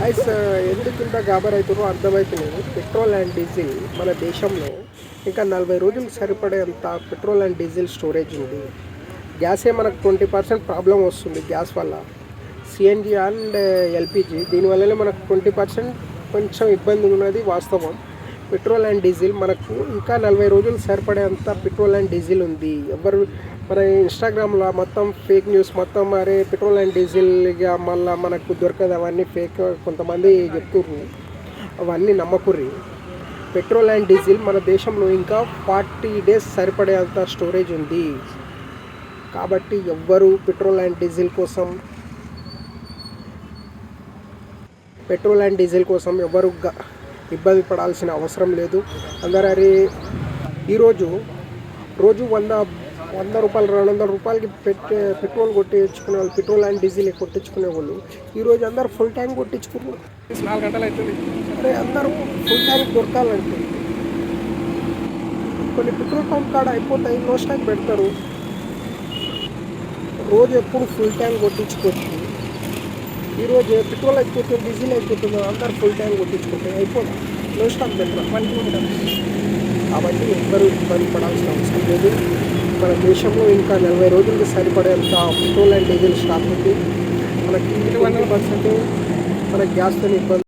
Guys ఎందుకు ఇంత గాబరైతుర్రో అర్థమవుతలేదు. పెట్రోల్ అండ్ డీజిల్ మన దేశంలో ఇంకా 40 రోజులు సరిపడేంత పెట్రోల్ అండ్ డీజిల్ స్టోరేజ్ ఉంది. గ్యాసే మనకు 20% ప్రాబ్లం వస్తుంది గ్యాస్ వల్ల. సిఎన్జి అండ్ ఎల్పిజి దీనివల్లనే మనకు 20% కొంచెం ఇబ్బంది ఉన్నది వాస్తవం. పెట్రోల్ అండ్ డీజిల్ మనకు ఇంకా 40 రోజులు సరిపడేంత పెట్రోల్ అండ్ డీజిల్ ఉంది. ఎవరు మన ఇన్స్టాగ్రామ్లో మొత్తం ఫేక్ న్యూస్ మొత్తం మరే పెట్రోల్ అండ్ డీజిల్ ఇక మళ్ళీ మనకు దొరకదు అవన్నీ ఫేక్ కొంతమంది చెప్తుర్రు, అవన్నీ నమ్మకుర్రి. పెట్రోల్ అండ్ డీజిల్ మన దేశంలో ఇంకా 40 డేస్ సరిపడేంత స్టోరేజ్ ఉంది. కాబట్టి ఎవ్వరు పెట్రోల్ అండ్ డీజిల్ కోసం ఎవరు ఇబ్బంది పడాల్సిన అవసరం లేదు. అందరూ అరే ఈరోజు రోజు 100 రూపాయలు 200 రూపాయలకి పెట్రోల్ కొట్టించుకునే వాళ్ళు, పెట్రోల్ అండ్ డీజిల్ కొట్టించుకునే వాళ్ళు ఈరోజు అందరూ ఫుల్ ట్యాంక్ కొట్టించుకున్నారు. 4 గంటలు అవుతుంది. అరే అందరూ ఫుల్ ట్యాంక్ దొరకాలంటే కొన్ని పెట్రోల్ పంప్ కాడ అయిపోతాయి, నో స్టాక్ పెడతారు. రోజు ఎప్పుడు ఫుల్ ట్యాంక్ కొట్టించుకోవచ్చు. ఈరోజు పెట్రోల్ అయిపోతుంది, డీజిల్ అయిపోతుంది, అందరు ఫుల్ ట్యాంక్ కొట్టించుకుంటే అయిపోతుంది, నో స్టాక్ పెడతారు 1 కిలోమీటర్. కాబట్టి ఎవ్వరూ ఇబ్బంది పడాల్సిన అవసరం లేదు. మన దేశంలో ఇంకా 40 రోజులకు సరిపడేంత పెట్రోల్ అండ్ డీజిల్ స్టాక్ ఉంది. మనకి 20% మన గ్యాస్తో ఇబ్బంది